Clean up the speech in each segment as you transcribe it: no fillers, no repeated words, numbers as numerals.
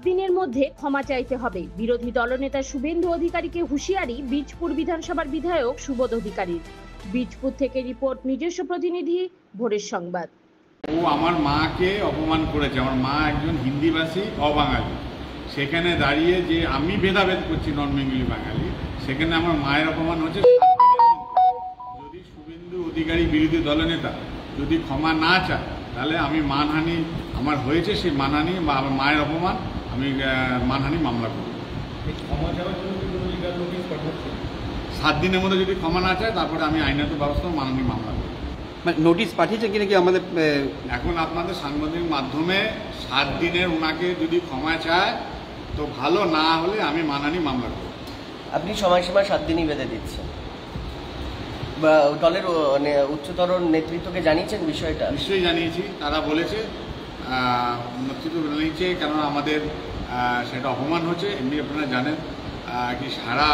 দিনের মধ্যে ক্ষমা চাইতে হবে। বিরোধী দলনেতা শুভেন্দু অধিকারীকে হুঁশিয়ারি বীজপুর বিধানসভার বিধায়ক সুবোধ অধিকারীর। বীজপুর থেকে রিপোর্ট নিজস্ব প্রতিনিধি ভোরের সংবাদ। ও আমার মাকে অপমান করেছে। আমার মা একজন হিন্দিভাষী অবাঙালি, সেখানে দাঁড়িয়ে যে আমি ভেদাভেদ করছি নন বেঙ্গলি বাঙালি, সেখানে আমার মায়ের অপমান হচ্ছে। যদি শুভেন্দু অধিকারী বিরোধী দলনেতা যদি ক্ষমা না চায়, তাহলে আমি মানহানি আমার হয়েছে, সেই মানহানি বা আমার মায়ের অপমান আমি মানহানি মামলা করব। 7 দিনের মধ্যে যদি ক্ষমা না চায়, তারপরে আমি আইনত ব্যবস্থা মানহানি মামলা করব। মানে নোটিশ পাঠিয়েছে কিনা কি আমাদের এখন আপনাদের সাংবাদিক মাধ্যমে 7 দিনের ওনাকে যদি ক্ষমা চায় তো ভালো, না হলে আমি মানহানি মামলা করব। আপনি সময়সীমা 7 দিনই বেঁধে দিচ্ছেন। দলের উচ্চতর নেতৃত্বকে জানিয়েছেন বিষয়টা? নিশ্চয়ই জানিয়েছি, তারা বলেছে নেতৃত্ব জানিয়েছে, কেননা আমাদের সেটা অপমান হচ্ছে। এমনি আপনারা জানেন কি সারা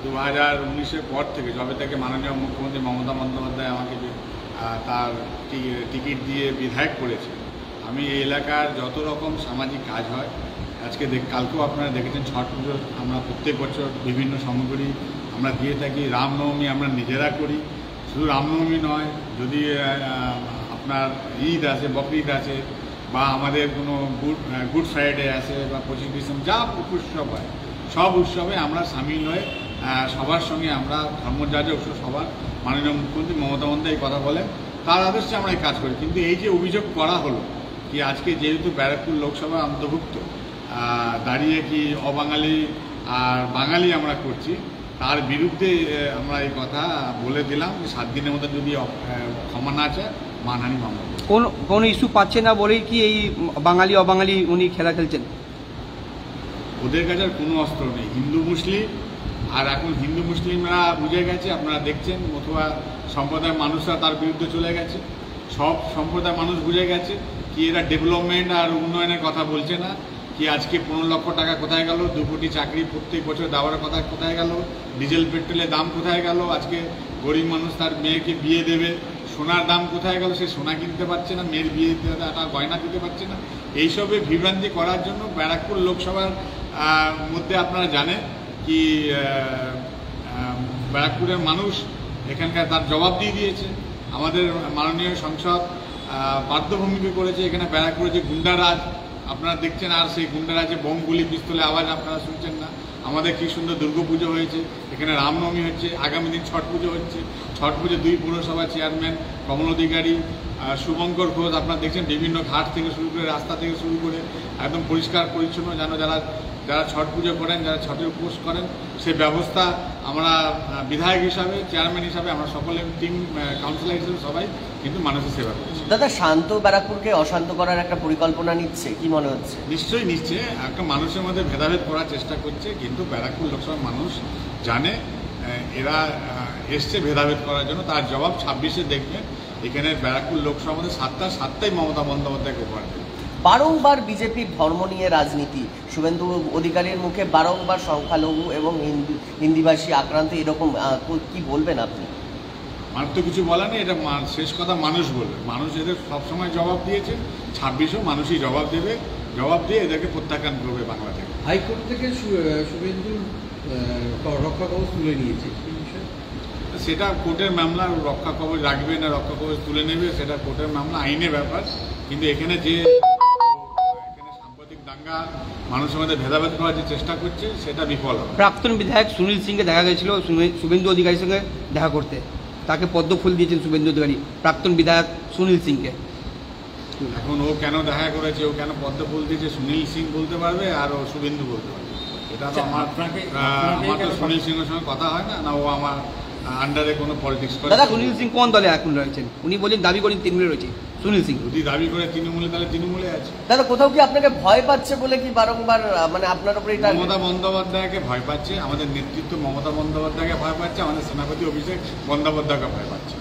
2019-এর পর থেকে, যবে থেকে মাননীয় মুখ্যমন্ত্রী মমতা বন্দ্যোপাধ্যায় আমাকে তার টিকিট দিয়ে বিধায়ক করেছে, আমি এই এলাকার যত রকম সামাজিক কাজ হয়, আজকে কালকেও আপনারা দেখেছেন ছট পুজো আমরা প্রত্যেক বছর বিভিন্ন সামগ্রী আমরা দিয়ে থাকি। রামনবমী আমরা নিজেরা করি। শুধু রামনবমী নয়, যদি আপনার ঈদ আছে, বকরিদ আছে, বা আমাদের কোনো গুড ফ্রাইডে আছে, বা 25 ডিসেম্বর যা উৎসব হয়, সব উৎসবে আমরা সামিল হয়ে সবার সঙ্গে আমরা ধর্মযাজক সবার মাননীয় মুখ্যমন্ত্রী মমতা বন্দ্যোপাধ্যায় এই কথা বলেন, তার আদর্শে আমরা এই কাজ করি। কিন্তু এই যে অভিযোগ করা হলো কি আজকে যেহেতু ব্যারাকপুর লোকসভা অন্তর্ভুক্ত দাঁড়িয়ে কি অবাঙালি আর বাঙালি আমরা করছি, তার বিরুদ্ধে আমরা এই কথা বলে দিলাম যে 7 দিনের মধ্যে যদি ক্ষমা না চায় মানহানি মামলা। কোন ইস্যু পাচ্ছে না বলেই কি এই বাঙালি অবাঙালি উনি খেলা খেলছেন? ওদের কাছে আর কোনো অস্ত্র নেই। হিন্দু মুসলিম, আর এখন হিন্দু মুসলিমরা বুঝে গেছে, আপনারা দেখছেন অথবা সম্প্রদায়ের মানুষরা তার বিরুদ্ধে চলে গেছে। সব সম্প্রদায়ের মানুষ বুঝে গেছে কি এরা ডেভেলপমেন্ট আর উন্নয়নের কথা বলছে না, কি আজকে 15 লক্ষ টাকা কোথায় গেল, 2 কোটি চাকরি প্রত্যেক বছর দেওয়ার কথা কোথায় গেল, ডিজেল পেট্রোলের দাম কোথায় গেল, আজকে গরিব মানুষ তার মেয়েকে বিয়ে দেবে, সোনার দাম কোথায় গেল, সে সোনা কিনতে পারছে না, মেয়ের বিয়ে একটা গয়না দিতে পারছে না। এইসবে বিভ্রান্তি করার জন্য ব্যারাকপুর লোকসভার মধ্যে আপনারা জানেন কি ব্যারাকপুরের মানুষ এখানকার তার জবাব দিয়ে দিয়েছে। আমাদের মাননীয় সংসদ বাধ্যভূমিকে করেছে। এখানে ব্যারাকপুরে যে গুন্ডারাজ আপনারা দেখছেন, আর সেই গুন্ডারাজে বোম গুলি পিস্তলে আওয়াজ আপনারা শুনছেন না। আমাদের কী সুন্দর দুর্গাপুজো হয়েছে, এখানে রামনবমী হচ্ছে, আগামী দিন ছট পুজো হচ্ছে। ছট পুজো 2 পুরসভা চেয়ারম্যান কমল অধিকারী, শুভঙ্কর ঘোষ, আপনারা দেখছেন বিভিন্ন ঘাট থেকে শুরু করে রাস্তা থেকে শুরু করে একদম পরিষ্কার পরিচ্ছন্ন, যেন যারা ছট পুজো করেন, যারা ছটের উপোস করেন, সে ব্যবস্থা আমরা বিধায়ক হিসাবে, চেয়ারম্যান হিসাবে, আমরা সকলে টিম কাউন্সিলর হিসেবে সবাই কিন্তু মানুষের সেবা করছি। দাদা, শান্ত ব্যারাকপুরকে অশান্ত করার একটা পরিকল্পনা নিচ্ছে, কি মনে হচ্ছে? নিশ্চয়ই নিচ্ছে, একটা মানুষের মধ্যে ভেদাভেদ করার চেষ্টা করছে। কিন্তু ব্যারাকপুর লোকসভার মানুষ জানে এরা এসছে ভেদাভেদ করার জন্য। তার জবাব 26-এ দেখবেন। এখানে ব্যারাকপুর লোকসভার মধ্যে 7টাই মমতা বন্দ্যোপাধ্যায়কে উপহার দেবে। বারংবার বিজেপির ধর্ম নিয়ে রাজনীতি, শুভেন্দু অধিকারীর মুখে বারংবার সংখ্যালঘু এবং হিন্দিভাষী আক্রান্ত, এরকম কি বলবেন আপনি? আমার তো কিছু বলা নেই, এটা শেষ কথা মানুষ বলবে। মানুষ এদের সবসময় জবাব দিয়েছে, 26-ও মানুষই জবাব দেবে, জবাব দিয়ে এদেরকে প্রত্যাখ্যান করবে বাংলা থেকে। হাইকোর্ট থেকে শুভেন্দুর রক্ষা কবচ তুলে নিয়েছে, সেটা কোর্টের মামলা। রক্ষা কবচ রাখবে না রক্ষা কবচ তুলে নেবে, সেটা কোর্টের মামলা, আইনের ব্যাপার। কিন্তু এখানে যে সাম্প্রতিক দাঙ্গা মানুষের মধ্যে ভেদাভেদ করার যে চেষ্টা করছে, সেটা বিফল হবে। প্রাক্তন বিধায়ক সুনীল সিংকে দেখা গেছিল শুভেন্দু অধিকারীর সঙ্গে দেখা করতে, তাকে পদ্ম ফুল দিয়েছেন শুভেন্দু অধিকারী, প্রাক্তন বিধায়ক সুনীল সিংকে। এখন ও কেন দেখা করেছে, ও কেন পদ্ম ফুল দিয়েছে, সুনীল সিং বলতে পারবে আর ও শুভেন্দু বলতে পারবে। এটা তো আমার তো সুনীল সিংয়ের সঙ্গে কথা হয় না, না ও আমার আন্ডারে কোনো পলিটিক্স করে। দাদা, সুনীল সিং কোন দলে এখন রয়েছেন? উনি বলেন, দাবি করেন তৃণমূলে রয়েছে সুনীল সিং। যদি দাবি করে তৃণমূলে, তাহলে তৃণমূলে আছে। দাদা, কোথাও কি আপনাকে ভয় পাচ্ছে বলে কি বারংবার মানে আপনার উপরে এটা? মমতা বন্দ্যোপাধ্যায়কে ভয় পাচ্ছে, আমাদের নেতৃত্ব মমতা বন্দ্যোপাধ্যায়কে ভয় পাচ্ছে, আমাদের সেনাপতি অভিষেক বন্দ্যোপাধ্যায়কে ভয় পাচ্ছে।